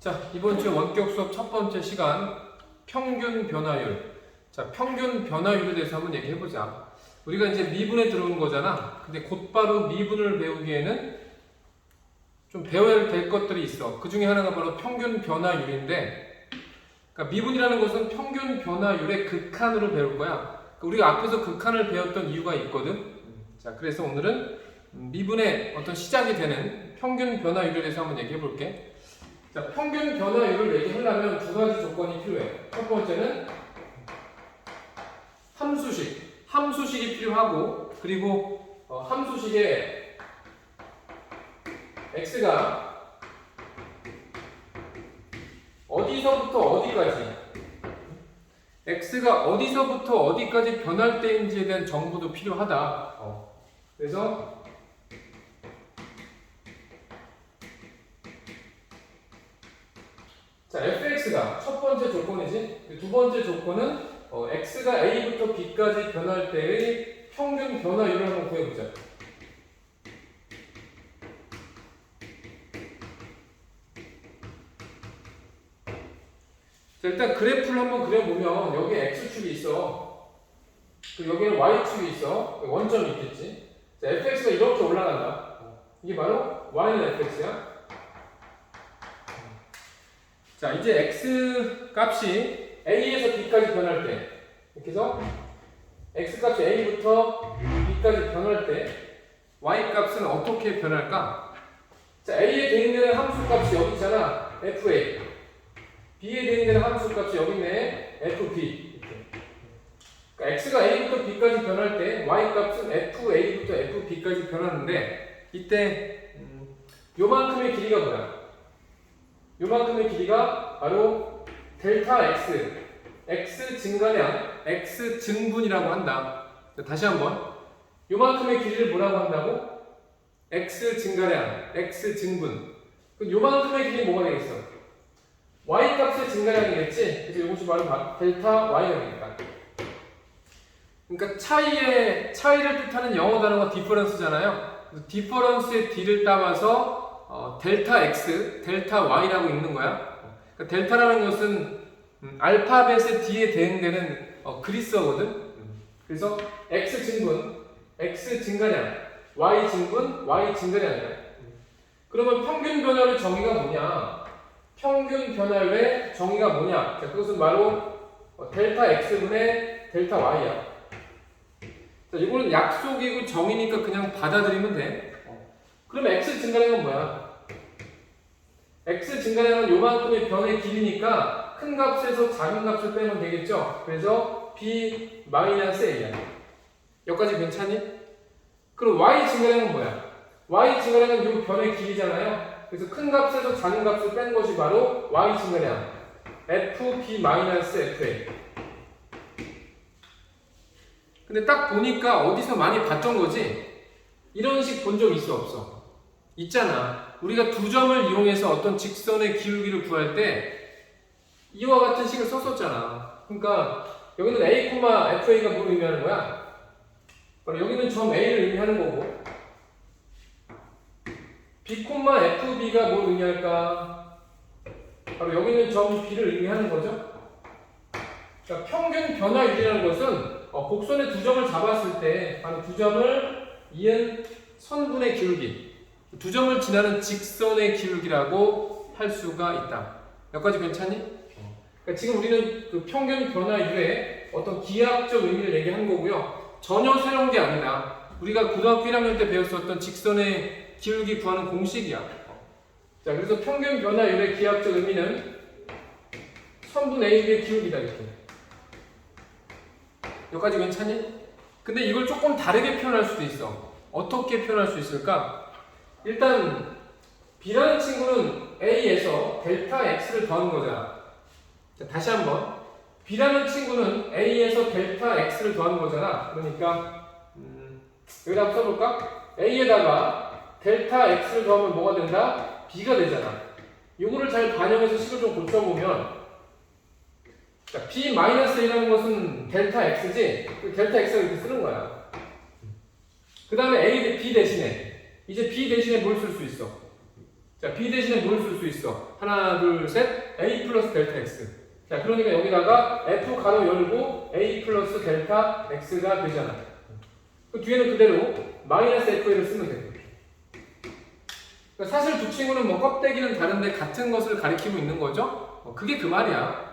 자, 이번 주 원격 수업 첫 번째 시간 평균 변화율. 자, 평균 변화율에 대해서 한번 얘기해 보자. 우리가 이제 미분에 들어온 거잖아. 근데 곧바로 미분을 배우기에는 좀 배워야 될 것들이 있어. 그 중에 하나가 바로 평균 변화율인데, 그러니까 미분이라는 것은 평균 변화율의 극한으로 배울 거야. 그러니까 우리가 앞에서 극한을 배웠던 이유가 있거든. 자, 그래서 오늘은 미분의 어떤 시작이 되는 평균 변화율에 대해서 한번 얘기해 볼게. 자, 평균 변화율을 얘기하려면 두 가지 조건이 필요해. 첫 번째는 함수식이 필요하고, 그리고 함수식에 x가 어디서부터 어디까지, x가 어디서부터 어디까지 변할 때인지에 대한 정보도 필요하다. 그래서 자, fx가 첫 번째 조건이지. 두 번째 조건은 x가 a부터 b까지 변할 때의 평균 변화율을 한번 구해보자. 자, 일단 그래프를 한번 그려보면 여기에 x축이 있어. 그리고 여기에는 y축이 있어. 원점이 있겠지. 자, fx가 이렇게 올라간다. 이게 바로 y는 fx야. 자, 이제 x 값이 a에서 b까지 변할 때, 이렇게 해서 x 값이 a부터 b까지 변할 때 y 값은 어떻게 변할까? 자, a에 대응되는 함수 값이 여기 있잖아. fa. b에 대응되는 함수 값이 여기 있네. fb. 이렇게. 그러니까 x가 a부터 b까지 변할 때 y 값은 fa부터 fb까지 변하는데, 이때 요만큼의 길이가 뭐야? 요만큼의 길이가 바로 델타 x 증가량, x 증분이라고 한다. 다시 한번, 요만큼의 길이를 뭐라고 한다고? x 증가량, x 증분. 그럼 요만큼의 길이 뭐가 되겠어? y 값의 증가량이겠지? 그래서 이것이 바로 델타 y가 되니까. 그러니까 차이를 뜻하는 영어 단어가 디퍼런스잖아요. 디퍼런스의 d를 따와서 델타 x, 델타 y라고 읽는 거야. 그러니까 델타라는 것은 알파벳의 D에 대응되는 그리스어거든. 그래서 x 증분, x 증가량, y 증분, y 증가량이야. 그러면 평균 변화율의 정의가 뭐냐? 평균 변화율의 정의가 뭐냐? 자, 그것은 바로 델타 x분의 델타 y야. 자, 이거는 약속이고 정의니까 그냥 받아들이면 돼. 그러면 x 증가량은 뭐야? x 증가량은 요만큼의 변의 길이니까 큰 값에서 작은 값을 빼면 되겠죠? 그래서 b-a야. 여기까지 괜찮니? 그럼 y 증가량은 뭐야? y 증가량은 요 변의 길이잖아요? 그래서 큰 값에서 작은 값을 뺀 것이 바로 y 증가량 fb-fa. 근데 딱 보니까 어디서 많이 봤던 거지? 이런 식 본 적 있어, 없어? 있잖아. 우리가 두 점을 이용해서 어떤 직선의 기울기를 구할 때 이와 같은 식을 썼었잖아. 그러니까 여기는 a, fa가 뭘 의미하는 거야? 바로 여기는 점 a를 의미하는 거고, b, fb가 뭘 의미할까? 바로 여기는 점 b를 의미하는 거죠. 그러니까 평균 변화율이라는 것은 곡선의 두 점을 잡았을 때 바로 두 점을 이은 선분의 기울기, 두 점을 지나는 직선의 기울기라고 할 수가 있다. 여기까지 괜찮니? 그러니까 지금 우리는 그 평균 변화율의 어떤 기하학적 의미를 얘기한 거고요. 전혀 새로운 게 아니라 우리가 고등학교 1학년 때 배웠었던 직선의 기울기 구하는 공식이야. 자, 그래서 평균 변화율의 기하학적 의미는 선분 AB의 기울기다, 이렇게. 여기까지 괜찮니? 근데 이걸 조금 다르게 표현할 수도 있어. 어떻게 표현할 수 있을까? 일단 B라는 친구는 A에서 델타 X를 더한 거잖아. 자, 다시 한번, B라는 친구는 A에서 델타 X를 더한 거잖아. 그러니까 여기다 한번 써볼까? A에다가 델타 X를 더하면 뭐가 된다? B가 되잖아. 이거를 잘 반영해서 식을 좀 고쳐보면, 자, B-A라는 것은 델타 X지? 델타 X를 이렇게 쓰는 거야. 그 다음에 B 대신에 이제 B 대신에 뭘 쓸 수 있어? 자, b 대신에 뭘 쓸 수 있어? 하나, 둘, 셋. a 플러스 델타 x. 자, 그러니까 여기다가 f 가로 열고 a 플러스 델타 x가 되잖아. 그 뒤에는 그대로 마이너스 f를 쓰면 돼. 그러니까 사실 두 친구는 뭐 껍데기는 다른데 같은 것을 가리키고 있는 거죠? 그게 그 말이야.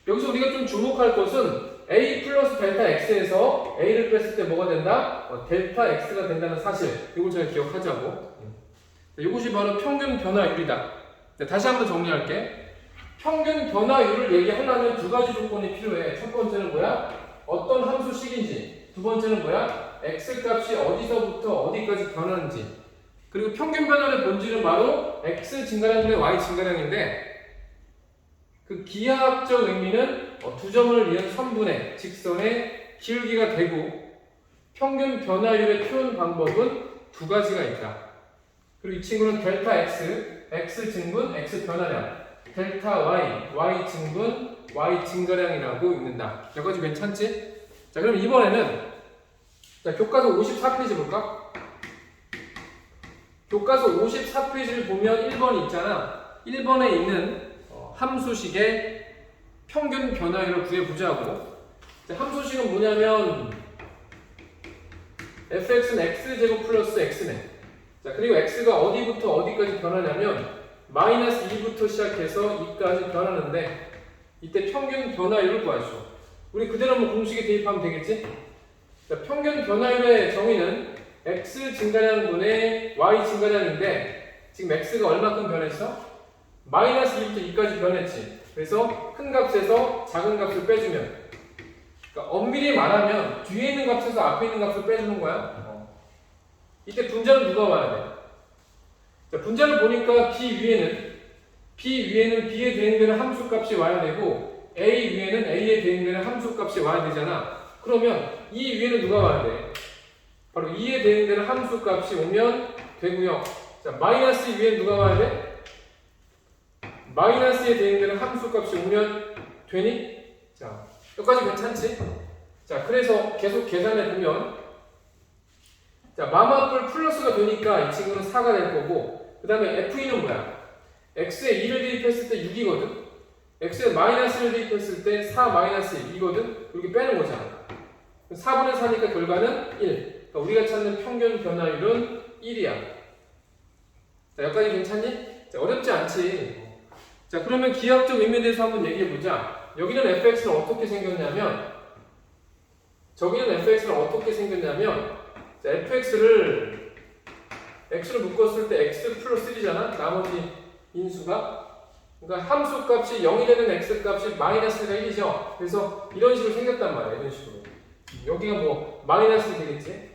여기서 우리가 좀 주목할 것은 a 플러스 델타 x에서 a를 뺐을 때 뭐가 된다? 델타 x가 된다는 사실. 이걸 제가 기억하자고. 이것이 바로 평균 변화율이다. 다시 한번 정리할게. 평균 변화율을 얘기하려면 두 가지 조건이 필요해. 첫 번째는 뭐야? 어떤 함수식인지. 두 번째는 뭐야? x 값이 어디서부터 어디까지 변하는지. 그리고 평균 변화의 본질은 바로 x 증가량분의 y 증가량인데 그 기하학적 의미는 두 점을 이은 선분의 직선의 기울기가 되고 평균 변화율의 표현 방법은 두 가지가 있다. 그리고 이 친구는 델타 x, x 증분, x 변화량, 델타 y, y 증분, y 증가량이라고 읽는다. 여기까지 괜찮지? 자, 그럼 이번에는 자, 교과서 54페이지 볼까? 교과서 54페이지를 보면 1번 있잖아. 1번에 있는 함수식의 평균 변화율을 구해보자고. 자, 함수식은 뭐냐면 fx는 x제곱 플러스 x네. 자, 그리고 x가 어디부터 어디까지 변하냐면 마이너스 2부터 시작해서 2까지 변하는데 이때 평균 변화율을 구하시오. 우리 그대로 뭐 공식에 대입하면 되겠지? 자, 평균 변화율의 정의는 x 증가량분의 y 증가량인데 지금 x가 얼마큼 변했어? 마이너스 2부터 2까지 변했지. 그래서 큰 값에서 작은 값을 빼주면, 그러니까 엄밀히 말하면 뒤에 있는 값에서 앞에 있는 값을 빼주는 거야. 이때 분자는 누가 와야 돼? 자, 분자를 보니까 b 위에는 b에 대응되는 함수값이 와야 되고 a 위에는 a에 대응되는 함수값이 와야 되잖아. 그러면 이 위에는 누가 와야 돼? 바로 2에 대응되는 함수값이 오면 되고요. 자, 마이너스 위에는 누가 와야 돼? 마이너스에 대응되는 함수값이 오면 되니? 자, 여기까지 괜찮지? 자, 그래서 계속 계산해 보면 자, 마마뿔 플러스가 되니까 이 친구는 4가 될 거고 그 다음에 FE는 뭐야? x에 2를 대입했을 때 6이거든? x에 마이너스를 대입했을 때 4 마이너스 1이거든? 이렇게 빼는 거잖아. 4분의 4니까 결과는 1. 그러니까 우리가 찾는 평균 변화율은 1이야. 자, 여기까지 괜찮니? 자, 어렵지 않지? 자, 그러면 기하학적 의미에 대해서 한번 얘기해보자. 여기는 fx는 어떻게 생겼냐면 자, fx를 x로 묶었을 때 x 플러스 1이잖아. 나머지 인수가. 그러니까 함수값이 0이 되는 x값이 마이너스가 1이죠. 그래서 이런 식으로 생겼단 말이야. 이런 식으로. 여기가 뭐 마이너스 되겠지.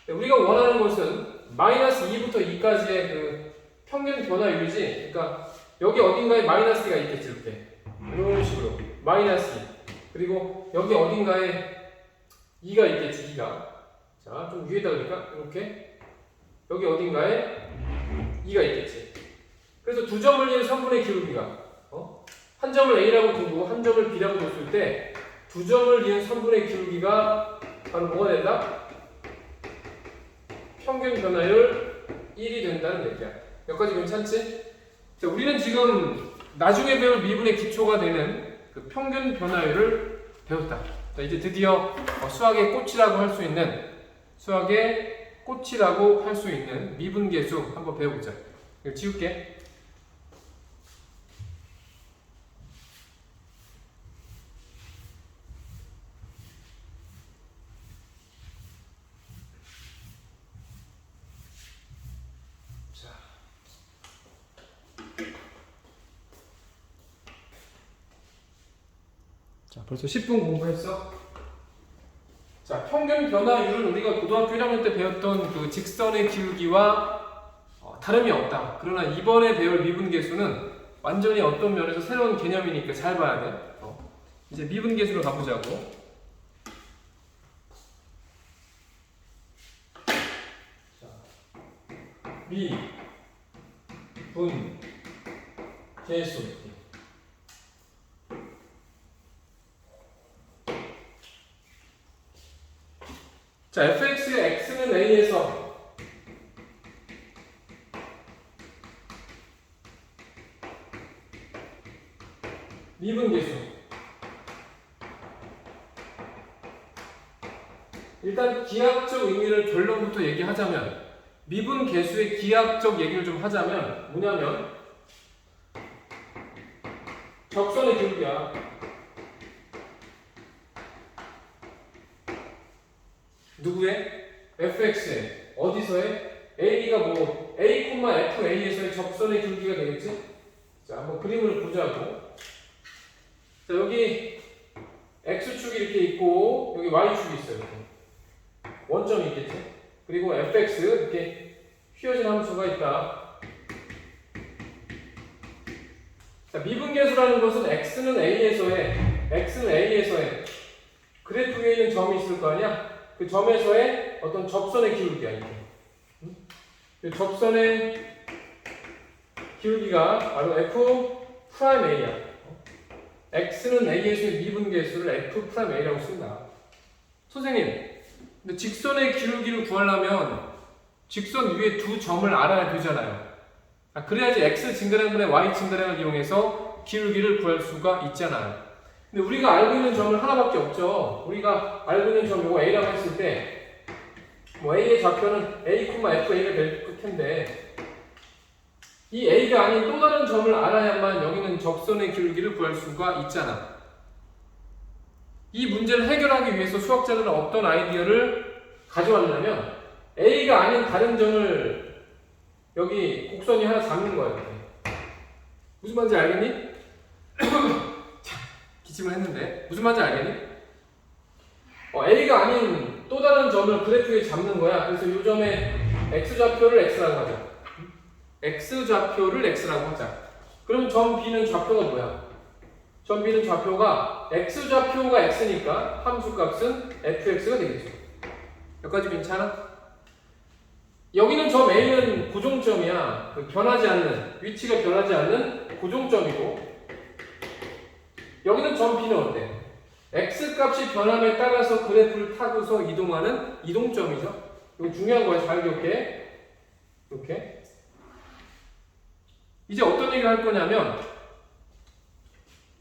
우리가 원하는 것은 마이너스 2부터 2까지의 그 평균 변화율이지. 그러니까 여기 어딘가에 마이너스가 있겠지. 이렇게. 이런 식으로. 마이너스 2. 그리고 여기 어딘가에 2가 있겠지. 2가. 자, 좀 위에다 그러니까 이렇게 여기 어딘가에 2가 있겠지. 그래서 두 점을 이은 선분의 기울기가 한 점을 A라고 두고 한 점을 B라고 뒀을 때 두 점을 이은 선분의 기울기가 바로 뭐가 된다? 평균 변화율 1이 된다는 얘기야. 여기까지 괜찮지? 자, 우리는 지금 나중에 배울 미분의 기초가 되는 그 평균 변화율을 배웠다. 자, 이제 드디어 수학의 꽃이라고 할 수 있는 미분계수 한번 배워보자. 이거 지울게. 자, 벌써 10분 공부했어? 자, 평균 변화율은 우리가 고등학교 1학년 때 배웠던 그 직선의 기울기와 다름이 없다. 그러나 이번에 배울 미분계수는 완전히 어떤 면에서 새로운 개념이니까 잘 봐야 돼. 이제 미분계수로 가보자고. 자, 미분계수. 자, fx의 x는 a에서 미분계수. 일단 기하학적 의미를 결론부터 얘기하자면 미분계수의 기하학적 얘기를 좀 하자면 뭐냐면 적선의 기울기야. 누구의? fx의 어디서의? a가 뭐 a, fa에서의 적선의 기울기가 되겠지? 자, 한번 그림을 보자고. 자, 여기 x축이 이렇게 있고 여기 y축이 있어요. 이렇게. 원점이 있겠지? 그리고 fx 이렇게 휘어진 함수가 있다. 자, 미분계수라는 것은 x는 a에서의 그래프 위에 있는 점이 있을 거 아니야? 그 점에서의 어떤 접선의 기울기야, 이게. 그 접선의 기울기가 바로 f'A야. x는 a에서의 미분계수를 f'A라고 쓴다. 선생님, 근데 직선의 기울기를 구하려면 직선 위에 두 점을 알아야 되잖아요. 그래야지 x 증가량분의 y 증가량을 이용해서 기울기를 구할 수가 있잖아요. 근데 우리가 알고 있는 점은 하나밖에 없죠. 우리가 알고 있는 점 이거 a라고 했을 때 뭐 a의 좌표는 a, fa가 될 텐데 이 a가 아닌 또 다른 점을 알아야만 여기는 적선의 기울기를 구할 수가 있잖아. 이 문제를 해결하기 위해서 수학자들은 어떤 아이디어를 가져왔냐면 a가 아닌 다른 점을 여기 곡선이 하나 잡는 거야. 이렇게. 무슨 말인지 알겠니? 기침을 했는데 무슨 말인지 알겠니? a가 아닌 또 다른 점을 그래프에 잡는 거야. 그래서 이 점의 x좌표를 x라고 하자. x좌표를 x라고 하자. 그럼 점 b는 좌표가 뭐야? 점 b는 좌표가 x좌표가 x니까 함수값은 fx가 되겠죠. 여기까지 괜찮아? 여기는 점 a는 고정점이야. 변하지 않는, 위치가 변하지 않는 고정점이고 여기는 점 b는 어때? x값이 변함에 따라서 그래프를 타고서 이동하는 이동점이죠. 이거 중요한 거야. 잘 기억해. 이렇게. 이제 어떤 얘기를 할 거냐면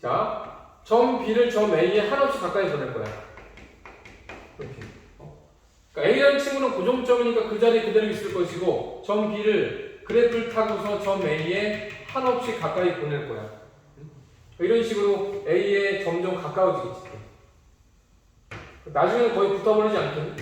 자, 점 b를 점 a에 한없이 가까이 보낼 거야. 이렇게. 그러니까 a라는 친구는 고정점이니까 그 자리에 그대로 있을 것이고 점 b를 그래프를 타고서 점 a에 한없이 가까이 보낼 거야. 이런 식으로 a에 점점 가까워지겠지. 나중에는 거의 붙어버리지 않겠니?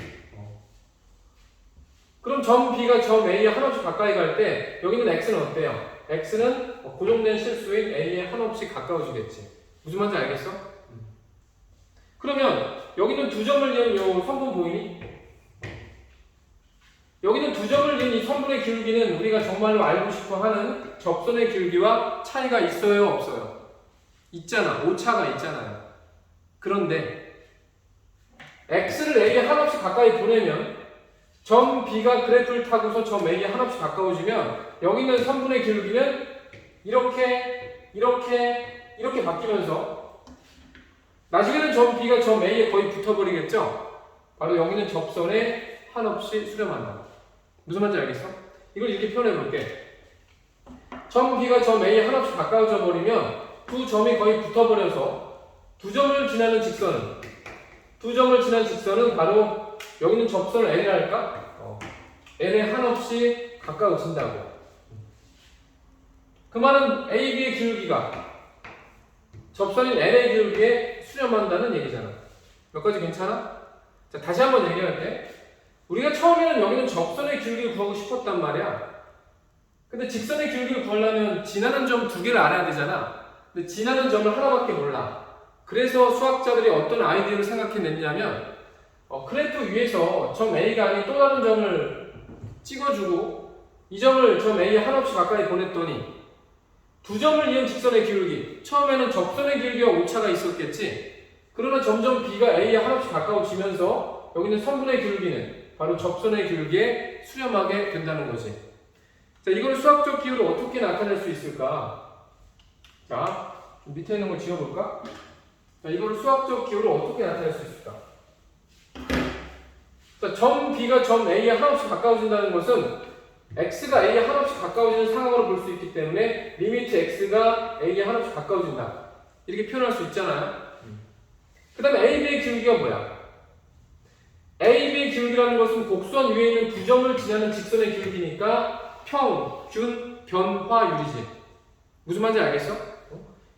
그럼 점 b가 점 a에 한없이 가까이 갈 때 여기는 x는 어때요? x는 고정된 실수인 a에 한없이 가까워지겠지. 무슨 말인지 알겠어? 그러면 여기는 두 점을 이은 요 선분 보이니? 여기는 두 점을 이은 이 선분의 기울기는 우리가 정말로 알고 싶어 하는 접선의 기울기와 차이가 있어요? 없어요? 있잖아. 오차가 있잖아요. 그런데 x를 a에 한없이 가까이 보내면 점 b가 그래프를 타고서 점 a에 한없이 가까워지면 여기 있는 선분의 기울기는 이렇게 바뀌면서 나중에는 점 b가 점 a에 거의 붙어버리겠죠? 바로 여기는 접선에 한없이 수렴한다. 무슨 말인지 알겠어? 이걸 이렇게 표현해 볼게. 점 b가 점 a에 한없이 가까워져 버리면 두 점이 거의 붙어버려서 두 점을 지나는 직선은 바로 여기는 접선을 L이라 할까? L에 한없이 가까워진다고. 그 말은 AB의 기울기가 접선인 L의 기울기에 수렴한다는 얘기잖아. 몇 가지 괜찮아? 자, 다시 한번 얘기할게. 우리가 처음에는 여기는 접선의 기울기를 구하고 싶었단 말이야. 근데 직선의 기울기를 구하려면 지나는 점 두 개를 알아야 되잖아. 근데 지나는 점을 하나밖에 몰라. 그래서 수학자들이 어떤 아이디어를 생각해냈냐면 그래프 위에서 점 A가 아닌 또 다른 점을 찍어주고 이 점을 점 A에 한없이 가까이 보냈더니 두 점을 이은 직선의 기울기, 처음에는 접선의 기울기와 오차가 있었겠지. 그러나 점점 B가 A에 한없이 가까워지면서 여기는 선분의 기울기는 바로 접선의 기울기에 수렴하게 된다는 거지. 자, 이걸 수학적 기호로 어떻게 나타낼 수 있을까? 자, 밑에 있는 걸 지워볼까? 자, 이걸 수학적 기호로 어떻게 나타낼 수 있을까? 자, 점 B가 점 A에 한없이 가까워진다는 것은 X가 A에 한없이 가까워지는 상황으로 볼 수 있기 때문에 리미트 X가 A에 한없이 가까워진다. 이렇게 표현할 수 있잖아요. 그 다음에 AB의 기울기가 뭐야? AB의 기울기라는 것은 곡선 위에 있는 두 점을 지나는 직선의 기울기니까 평균 변화율이지. 무슨 말인지 알겠어?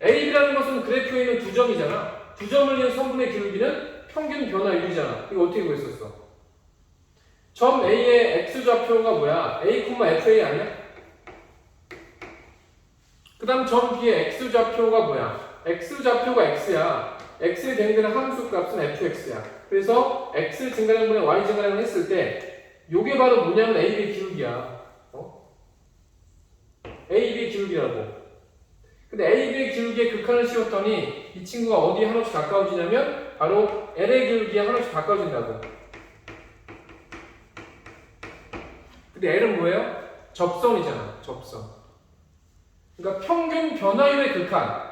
AB라는 것은 그래프에 있는 두 점이잖아. 두 점을 이은 선분의 기울기는 평균 변화율이잖아. 이거 어떻게 구했었어? 점 A의 X좌표가 뭐야? A, FA 아니야? 그 다음 점 B의 X좌표가 뭐야? X좌표가 X야. X에 대응되는 함수 값은 fx야. 그래서 X 증가량분의 Y 증가량을 했을 때 요게 바로 뭐냐면 AB의 기울기야. AB의 기울기라고. 근데 AB의 기울기에 극한을 씌웠더니 이 친구가 어디에 한없이 가까워지냐면 바로 L의 기울기에 한없이 가까워진다고. 근데 L은 뭐예요? 접선이잖아. 접선. 그러니까 평균 변화율의 극한.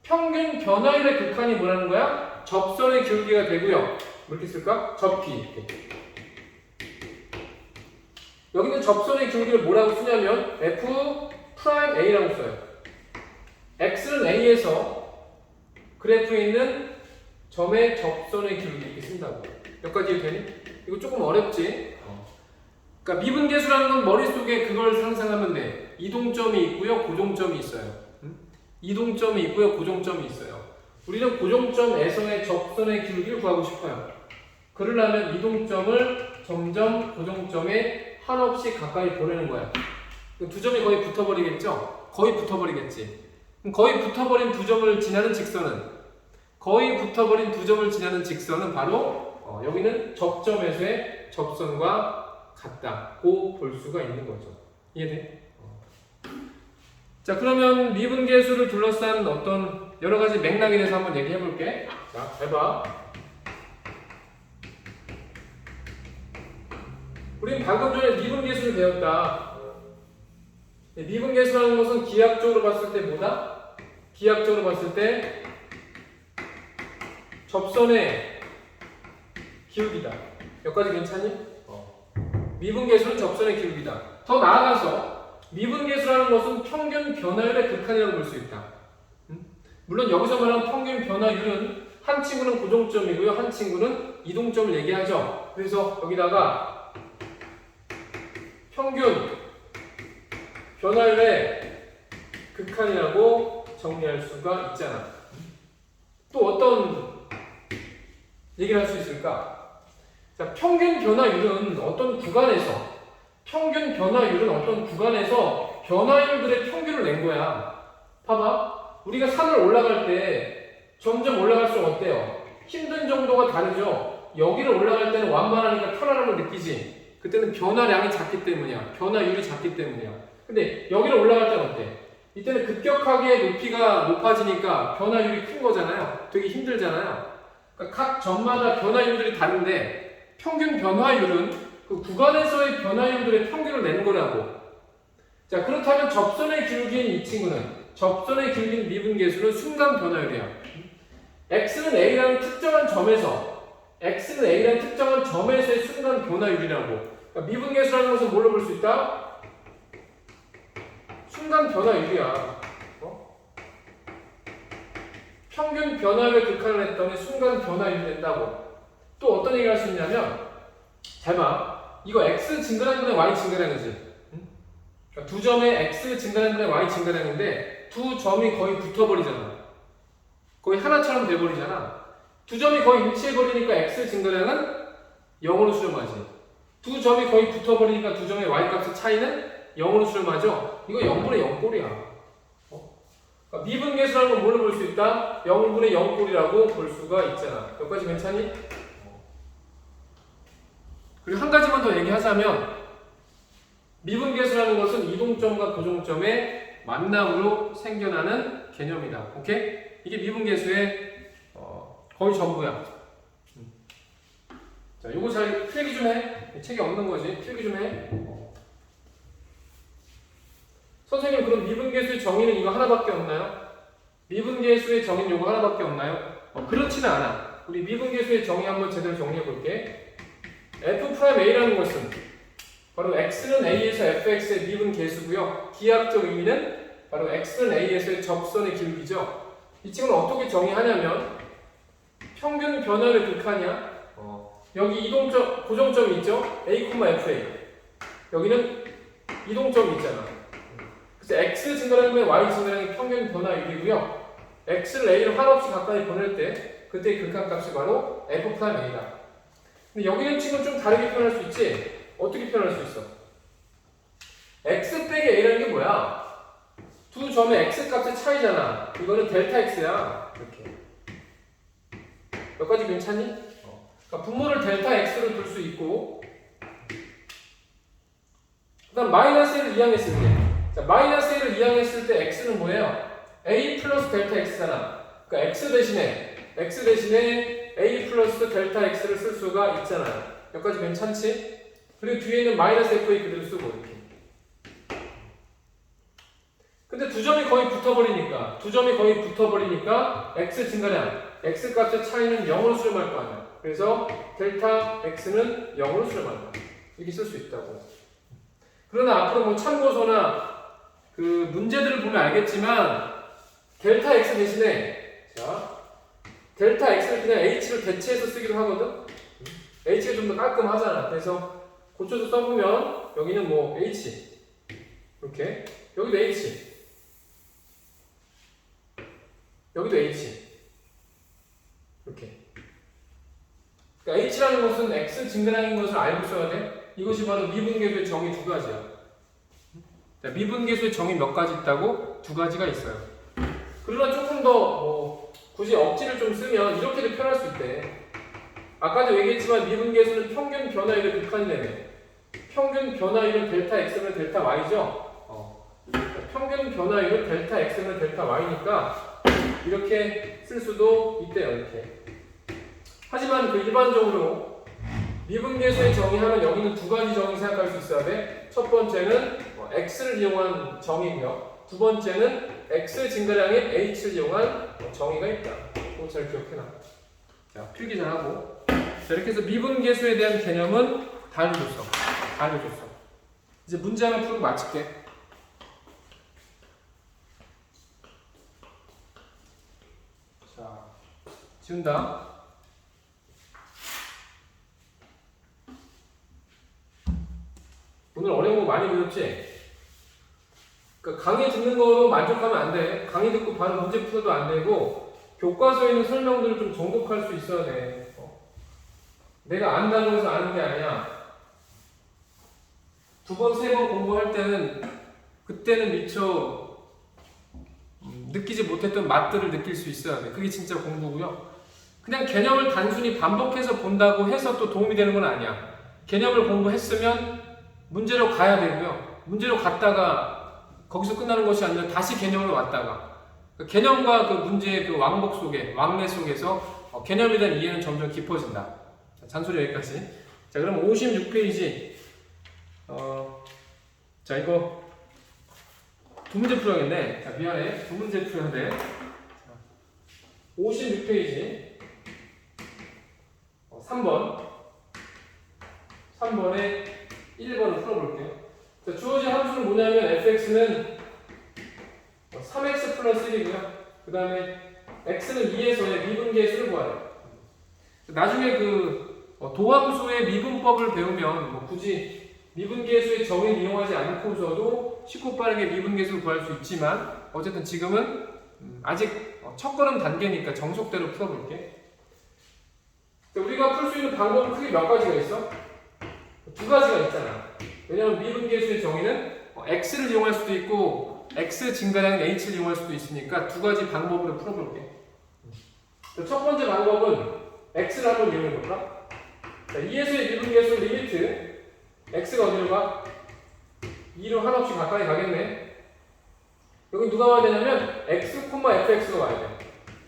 평균 변화율의 극한이 뭐라는 거야? 접선의 기울기가 되고요. 뭐 이렇게 쓸까? 접기. 이렇게. 여기는 접선의 기울기를 뭐라고 쓰냐면 F'A라고 써요. X는 A에서 그래프에 있는 점의 접선의 기울기 이렇게 쓴다고. 여기까지 되니? 이거 조금 어렵지? 그러니까 미분계수라는 건 머릿속에 그걸 상상하면 돼. 이동점이 있고요, 고정점이 있어요. 이동점이 있고요, 고정점이 있어요. 우리는 고정점에서의 접선의 기울기를 구하고 싶어요. 그러려면 이동점을 점점 고정점에 한없이 가까이 보내는 거야. 두 점이 거의 붙어버리겠죠? 거의 붙어버리겠지. 그럼 거의 붙어버린 두 점을 지나는 직선은 바로 여기는 접점에서의 접선과 같다고 볼 수가 있는 거죠. 이해돼? 자, 그러면 미분계수를 둘러싼 어떤 여러 가지 맥락에 대해서 한번 얘기해 볼게. 자, 잘 봐. 우린 방금 전에 미분계수를 배웠다. 미분계수라는 것은 기하학적으로 봤을 때 뭐다? 기하학적으로 봤을 때 접선의 기울기다. 여기까지 괜찮니? 미분계수는 접선의 기울기다. 더 나아가서 미분계수라는 것은 평균 변화율의 극한이라고 볼 수 있다. 물론 여기서 말하는 평균 변화율은 한 친구는 고정점이고요, 한 친구는 이동점을 얘기하죠. 그래서 여기다가 평균 변화율의 극한이라고 정리할 수가 있잖아. 또 어떤 얘기를 할 수 있을까? 자, 평균 변화율은 어떤 구간에서 변화율들의 평균을 낸 거야. 봐봐. 우리가 산을 올라갈 때 점점 올라갈수록 어때요? 힘든 정도가 다르죠? 여기를 올라갈 때는 완만하니까 편안함을 느끼지. 그때는 변화량이 작기 때문이야. 변화율이 작기 때문이야. 근데 여기를 올라갈 때는 어때? 이때는 급격하게 높이가 높아지니까 변화율이 큰 거잖아요. 되게 힘들잖아요. 그러니까 각 점마다 변화율들이 다른데 평균 변화율은 그 구간에서의 변화율들의 평균을 내는 거라고. 자, 그렇다면 접선의 기울기인 이 친구는 접선의 기울기인 미분계수는 순간 변화율이야. X는 A라는 특정한 점에서의 순간 변화율이라고. 그러니까 미분계수라는 것은 뭘로 볼 수 있다? 순간 변화율이야. 평균 변화율의 극한을 했더니 순간 변화율이 된다고. 또 어떤 얘기를 할 수 있냐면, 잘 봐. 이거 X 증가량분의 Y 증가량이지. 그러니까 두 점의 X 증가량분의 Y 증가량인데 두 점이 거의 붙어버리잖아. 거의 하나처럼 돼버리잖아. 두 점이 거의 일치해버리니까 X 증가량은 0으로 수렴하지. 두 점이 거의 붙어버리니까 두 점의 Y값의 차이는 0으로 수렴하죠. 이거 0분의 0 꼴이야. 그러니까 미분계수라는 건 뭘로 볼 수 있다? 0분의 0 꼴이라고 볼 수가 있잖아. 여기까지 괜찮니? 그리고 한 가지만 더 얘기하자면 미분계수라는 것은 이동점과 고정점의 만남으로 생겨나는 개념이다. 오케이? 이게 미분계수의 거의 전부야. 자, 요거 잘 필기 좀 해. 책이 없는 거지. 필기 좀 해. 선생님, 그럼 미분계수의 정의는 이거 하나밖에 없나요? 미분계수의 정의는 이거 하나밖에 없나요? 그렇지는 않아. 우리 미분계수의 정의 한번 제대로 정리해 볼게. F'A라는 것은 바로 X는 A에서 fx의 미분계수고요. 기하학적 의미는 바로 X는 A에서의 접선의 기울기죠. 이 친구는 어떻게 정의하냐면 평균 변화를 극한이야. 여기 이동점, 고정점이 있죠? A, FA. 여기는 이동점이 있잖아. 그래서 X 증가량분의 Y 증가량의 평균 변화율이고요. X를 A로 한없이 가까이 보낼 때 그때의 극한값이 바로 F'A다. 근데 여기 있는 친구는 좀 다르게 표현할 수 있지? 어떻게 표현할 수 있어? X 빼기 A라는 게 뭐야? 두 점의 X 값의 차이잖아. 이거는 델타 X야. 이렇게. 여기까지 괜찮니? 그러니까 분모를 델타 X로 둘 수 있고, 그 다음 마이너스 1을 이항했을 때, 자, 마이너스 1을 이항했을 때 X는 뭐예요? A 플러스 델타 X잖아. 그러니까 X 대신에 A 플러스 델타 X를 쓸 수가 있잖아요. 여기까지 괜찮지? 그리고 뒤에는 마이너스 FA 그대로 쓰고 이렇게. 근데 두 점이 거의 붙어버리니까 X 증가량, X 값의 차이는 0으로 수렴할 거 아니야. 그래서 델타 X는 0으로 수렴할 거야. 이렇게 쓸 수 있다고. 그러나 앞으로 뭐 참고서나 그 문제들을 보면 알겠지만 델타 X 대신에 자 델타 X를 그냥 H를 대체해서 쓰기도 하거든. H가 좀 더 깔끔하잖아. 그래서 고쳐서 써보면 여기는 뭐 H 이렇게 여기도 H 여기도 H 이렇게. 그러니까 H라는 것은 X 증가량인 것을 알고 써야 돼. 이것이 바로 미분계수의 정의 두 가지야. 자, 미분계수의 정의 몇 가지 있다고? 두 가지가 있어요. 그러나 조금 더 굳이 억지를 좀 쓰면 이렇게도 표현할 수 있대. 아까도 얘기했지만 미분계수는 평균 변화율의 극한이라네. 평균 변화율은 델타 X면 델타 Y죠? 평균 변화율은 델타 X면 델타 Y니까 이렇게 쓸 수도 있대요. 이렇게. 하지만 그 일반적으로 미분계수의 정의하면 여기는 두 가지 정의 생각할 수 있어야 돼. 첫 번째는 X를 이용한 정의고요. 두 번째는 X 증가량의 H를 이용한 정의가 있다. 그거 잘 기억해놔. 자, 필기 잘하고. 자, 이렇게 해서 미분계수에 대한 개념은 다 알려줬어. 이제 문제 하나 풀고 마칠게. 자, 지운다. 오늘 어려운 거 많이 배웠지? 그러니까 강의 듣는 거로 만족하면 안 돼. 강의 듣고 바로 문제 풀어도 안 되고 교과서에 있는 설명들을 좀 정독할 수 있어야 돼. 내가 안다고 해서 아는 게 아니야. 두 번, 세 번 공부할 때는 그때는 미처 느끼지 못했던 맛들을 느낄 수 있어야 돼. 그게 진짜 공부고요. 그냥 개념을 단순히 반복해서 본다고 해서 또 도움이 되는 건 아니야. 개념을 공부했으면 문제로 가야 되고요. 문제로 갔다가 거기서 끝나는 것이 아니라 다시 개념으로 왔다가 그 개념과 그 문제의 그 왕복 속에 왕래 속에서 개념에 대한 이해는 점점 깊어진다. 자, 잔소리 여기까지. 자, 그럼 56페이지. 자, 이거 두 문제 풀어야겠네. 자, 미안해. 두 문제 풀어야 돼. 56페이지 3번에 1번을 풀어볼게요. 자, 주어진 함수는 뭐냐면 fx는 3x 플러스 1이고요. 그 다음에 x는 2에서의 미분계수를 구하래요. 나중에 그 도함수의 미분법을 배우면 뭐 굳이 미분계수의 정의를 이용하지 않고서도 쉽고 빠르게 미분계수를 구할 수 있지만 어쨌든 지금은 아직 첫 걸음 단계니까 정석대로 풀어볼게. 우리가 풀 수 있는 방법은 크게 몇 가지가 있어? 두 가지가 있잖아. 왜냐하면 미분계수의 정의는 x를 이용할 수도 있고 x 증가량 h를 이용할 수도 있으니까 두 가지 방법으로 풀어볼게. 첫 번째 방법은 x를 한번 이용해볼까? 2에서의 미분계수 리미트 x가 어디로 가? 2로 한없이 가까이 가겠네. 여기 누가 와야 되냐면 x, fx가 와야 돼.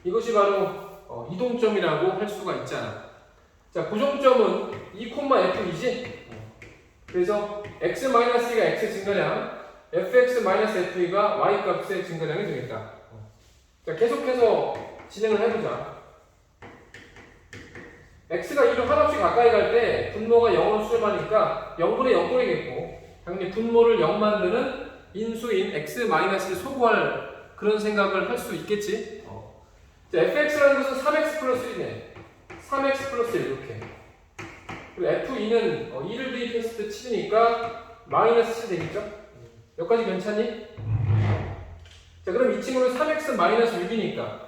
이것이 바로 이동점이라고 할 수가 있잖아. 자, 고정점은 2,f이지? 그래서 x-2가 x 증가량, fx-fe가 y 값의 증가량이 되겠다. 자, 계속해서 진행을 해보자. x가 2로 한없이 가까이 갈 때 분모가 0으로 수렴하니까 0분의 0꼴이겠고 당연히 분모를 0 만드는 인수인 x-를 소구할 그런 생각을 할 수 있겠지. 자, fx라는 것은 3x 플러스 1이네. 3x 플러스 1 이렇게. 그리고 f2는 2를 대입했을 때 7이니까 마이너스 7 되겠죠? 여기까지 괜찮니? 자, 그럼 이 친구는 3x 마이너스 6이니까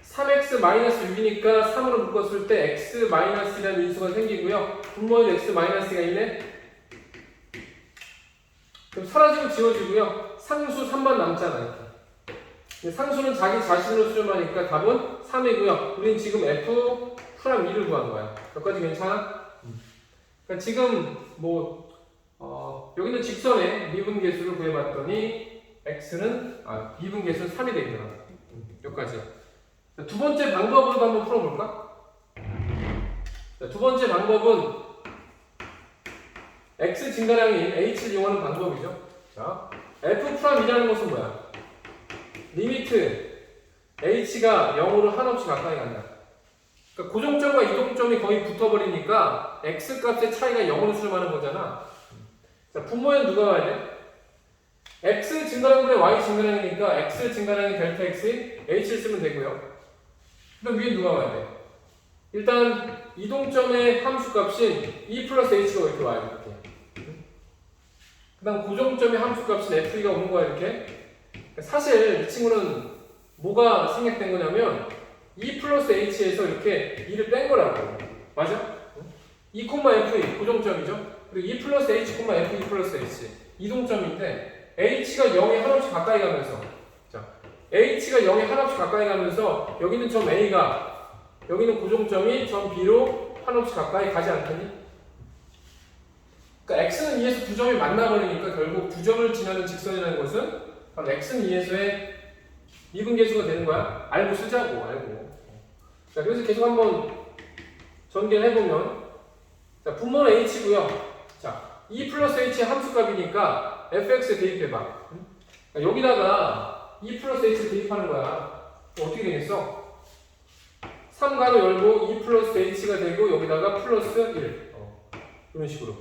3x 마이너스 6이니까 3으로 묶었을 때 x 마이너스라는 인수가 생기고요. 분모에도 x 마이너스가 있네. 그럼 사라지고 지워지고요. 상수 3만 남잖아. 이렇게. 상수는 자기 자신으로 수렴하니까 답은 3이고요. 우린 지금 f 프라임 2를 구한 거야. 여기까지 괜찮아? 그러니까 지금 여기는 직선의 미분계수를 구해봤더니 x는 미분계수는 3이 되더라. 여기까지. 자, 두 번째 방법으로도 한번 풀어볼까? 자, 두 번째 방법은 x 증가량인 h를 이용하는 방법이죠. 자, f'2라는 것은 뭐야? 리미트 h가 0으로 한없이 가까이 간다. 그러니까 고정점과 이동점이 거의 붙어버리니까 x 값의 차이가 0으로 수렴하는 거잖아. 자, 분모에는 누가 와야 돼? x 증가량분의 y 증가량이니까 x 증가량이 델타 x인 h를 쓰면 되고요. 그럼 위에 누가 와야 돼? 일단 이동점의 함수 값인 e 플러스 h가 이렇게 와요. 이렇게. 그 다음 고정점의 함수 값인 f가 오는 거야. 이렇게. 사실 이 친구는 뭐가 생략된 거냐면 e 플러스 h에서 이렇게 2를 뺀 거라고. 맞아? e, f 고정점이죠. 그리고 e 플러스 h, f, e 플러스 h 이동점인데 h가 0에 한없이 가까이 가면서 h가 0에 한없이 가까이 가면서 여기는 점 A가 여기는 고정점이 점 B로 한없이 가까이 가지 않겠니? 그러니까 x는 2에서 두 점이 만나버리니까 결국 두 점을 지나는 직선이라는 것은 바로 x는 2에서의 미분계수가 되는 거야. 알고 쓰자고. 알고. 자, 그래서 계속 한번 전개를 해보면 자, 분모는 h고요. 자, e 플러스 h의 함수값이니까 fx에 대입해봐. 여기다가 e 플러스 h를 대입하는 거야. 어떻게 되겠어? 3가로 열고 e 플러스 h가 되고 여기다가 플러스 1 이런 식으로.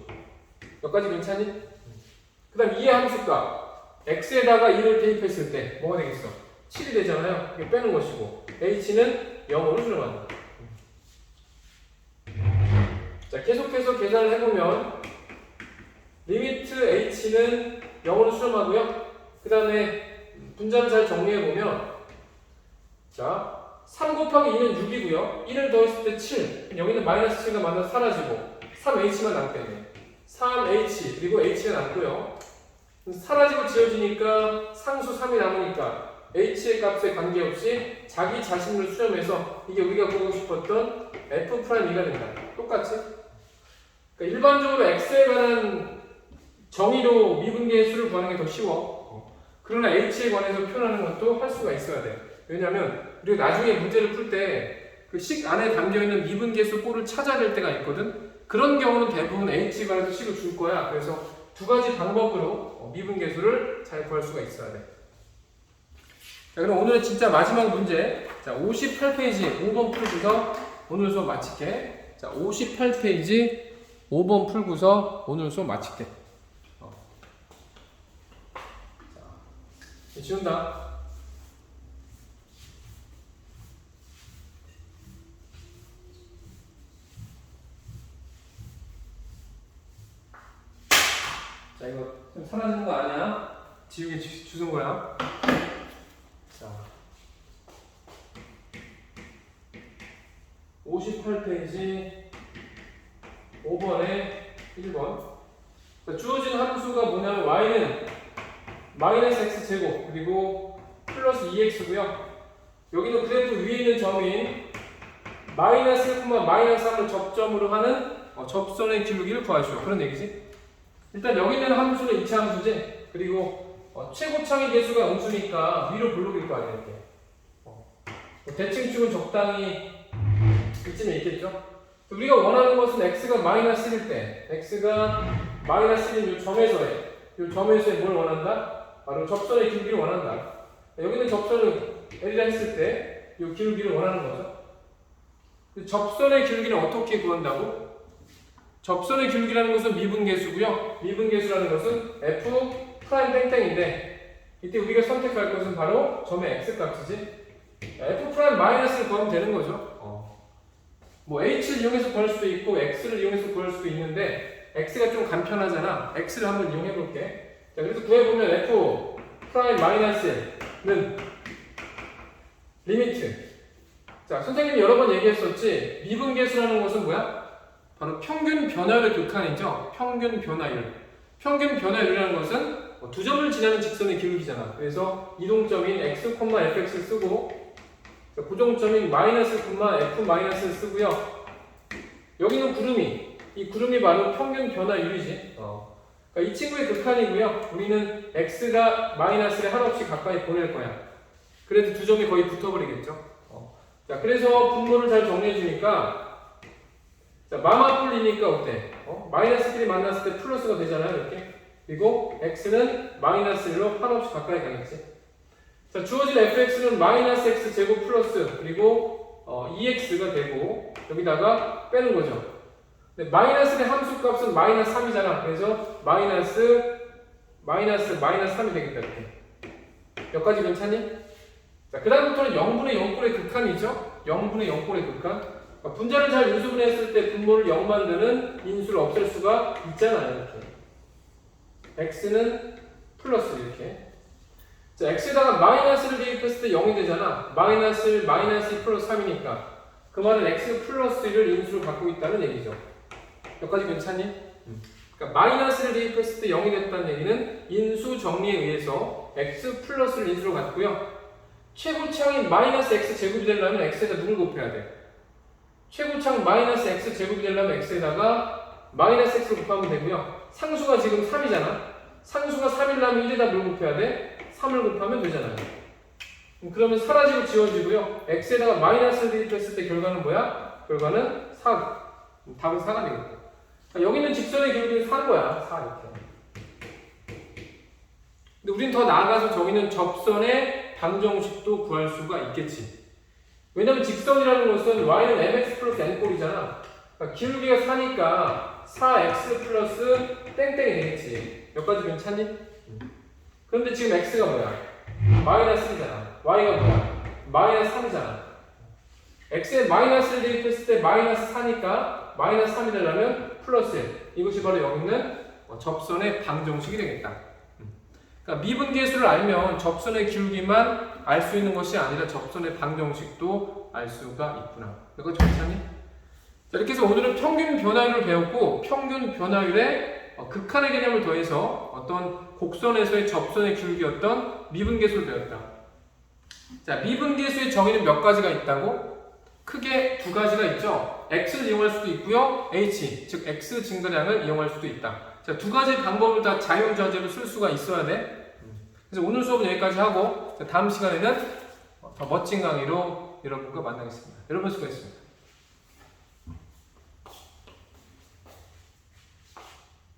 여기까지 괜찮니? 그 다음 2의 함수값 x에다가 2를 대입했을 때 뭐가 되겠어? 7이 되잖아요. 이게 빼는 것이고 h는 0으로 수렴한다. 자, 계속해서 계산을 해보면 리미트 h는 0으로 수렴하고요. 그 다음에 분자를 잘 정리해보면 자, 3 곱하기 2는 6이고요. 1을 더했을 때 7. 여기는 마이너스 7가 만나서 사라지고 3h만 남겠네. 3h 그리고 h가 남고요. 사라지고 지워지니까 상수 3이 남으니까 h의 값에 관계없이 자기 자신을 수렴해서 이게 우리가 보고 싶었던 f'2가 된다. 똑같이. 그러니까 일반적으로 x에 관한 정의로 미분계수를 구하는 게 더 쉬워. 그러나 h에 관해서 표현하는 것도 할 수가 있어야 돼. 왜냐하면 우리가 나중에 문제를 풀 때 그 식 안에 담겨있는 미분계수 꼴을 찾아야 될 때가 있거든. 그런 경우는 대부분 h에 관해서 식을 줄 거야. 그래서 두 가지 방법으로 미분계수를 잘 구할 수가 있어야 돼. 자, 그럼 오늘은 진짜 마지막 문제. 자, 58페이지 5번 풀고서 오늘 수업 마칠게. 자, 58페이지 5번 풀고서 오늘 수업 마칠게. 자, 지운다. 자, 이거 좀 사라지는 거 아니야? 지우개 주는 거야. 자, 58페이지 5번에 1번. 자, 주어진 함수가 뭐냐면 y는 마이너스 x제곱 그리고 플러스 2x고요. 여기는 그래프 위에 있는 점인 마이너스 1, 마이너스 3을 접점으로 하는 접선의 기울기를 구하시오. 그런 얘기지. 일단 여기 있는 함수는 이차 함수지. 그리고 최고창의 개수가 음수니까 위로 블록일 거 아니야. 이렇게. 대칭축은 적당히 이쯤에 있겠죠. 우리가 원하는 것은 x가 마이너스 1일 때 x가 마이너스 1인 이 점에서의 뭘 원한다? 바로 접선의 기울기를 원한다. 여기는 접선을 L이라 했을 때 이 기울기를 원하는 거죠. 접선의 기울기는 어떻게 구한다고? 접선의 기울기라는 것은 미분계수고요. 미분계수라는 것은 f 프라임 땡땡인데 이때 우리가 선택할 것은 바로 점의 x 값이지. f 프라임 마이너스를 구하면 되는 거죠. 뭐 h를 이용해서 구할 수도 있고 x를 이용해서 구할 수도 있는데 x가 좀 간편하잖아. x를 한번 이용해 볼게. 자, 그래서 구해보면 f 프라임 마이너스는 리미트. 자, 선생님이 여러 번 얘기했었지. 미분계수라는 것은 뭐야? 바로 평균 변화율의 극한이죠. 평균 변화율. 평균 변화율이라는 것은 두 점을 지나는 직선의 기울기잖아. 그래서 이동점인 x, fx를 쓰고 고정점인 마이너스, f 마이너스를 쓰고요. 여기는 구름이. 이 구름이 바로 평균 변화율이지. 그러니까 이 친구의 극한이고요. 우리는 x가 마이너스를 한없이 가까이 보낼 거야. 그래도 두 점이 거의 붙어버리겠죠. 자, 그래서 분모를 잘 정리해주니까 자, 마마뿔리니까 어때? 마이너스끼리 만났을 때 플러스가 되잖아요. 이렇게. 그리고 x는 마이너스 1로 한없이 가까이 가겠지. 자, 주어진 fx는 마이너스 x 제곱 플러스 그리고 2x가 되고 여기다가 빼는 거죠. 근데 마이너스의 함수값은 마이너스 3이잖아. 그래서 마이너스 3이 되겠다. 이렇게. 여기까지 괜찮니? 자, 그 다음부터는 0분의 0꼴의 극한이죠. 0분의 0꼴의 극한. 그러니까 분자를 잘 유수분해했을 때 분모를 0 만드는 인수를 없앨 수가 있잖아요. 이렇게. x는 플러스 이렇게. 자, x에다가 마이너스를 대입했을 때 0이 되잖아. 마이너스 2 플러스 3이니까. 그 말은 x 플러스 1을 인수로 갖고 있다는 얘기죠. 여기까지 괜찮니? 그러니까 마이너스를 대입했을 때 0이 됐다는 얘기는 인수 정리에 의해서 x 플러스를 인수로 갖고요. 최고창인 마이너스 x 제곱이 되려면 x에다 누굴 곱해야 돼? 최고창 마이너스 x 제곱이 되려면 x에다가 마이너스 x를 곱하면 되고요. 상수가 지금 3이잖아. 상수가 3이려면 1에다 뭘 곱해야 돼? 3을 곱하면 되잖아요. 그러면 사라지고 지워지고요. x에다가 마이너스를 대입했을 때 결과는 뭐야? 결과는 4. 답은 4가 되겠고. 여기는 직선의 기울기는 4인 거야. 4 이렇게. 근데 우린 더 나아가서 저기는 접선의 방정식도 구할 수가 있겠지. 왜냐면 직선이라는 것은 y는 mx 플러스 n꼴이잖아. 그러니까 기울기가 4니까 4x 플러스 땡땡이 되겠지. 여기까지 괜찮니? 그런데 지금 x가 뭐야? 마이너스 1이잖아. y가 뭐야? 마이너스 3이잖아. x에 마이너스를 대입했을 때 마이너스 4니까 마이너스 3이 되려면 플러스 1. 이것이 바로 여기 있는 접선의 방정식이 되겠다. 그러니까 미분계수를 알면 접선의 기울기만 알 수 있는 것이 아니라 접선의 방정식도 알 수가 있구나. 이거 괜찮니? 자, 이렇게 해서 오늘은 평균 변화율을 배웠고 평균 변화율에 극한의 개념을 더해서 어떤 곡선에서의 접선의 기울기였던 미분계수를 배웠다. 자, 미분계수의 정의는 몇 가지가 있다고? 크게 두 가지가 있죠. x를 이용할 수도 있고요. h, 즉 x 증가량을 이용할 수도 있다. 자, 두 가지 방법을 다 자유자재로 쓸 수가 있어야 돼. 그래서 오늘 수업은 여기까지 하고 다음 시간에는 더 멋진 강의로 여러분과 만나겠습니다. 여러분 수고했습니다.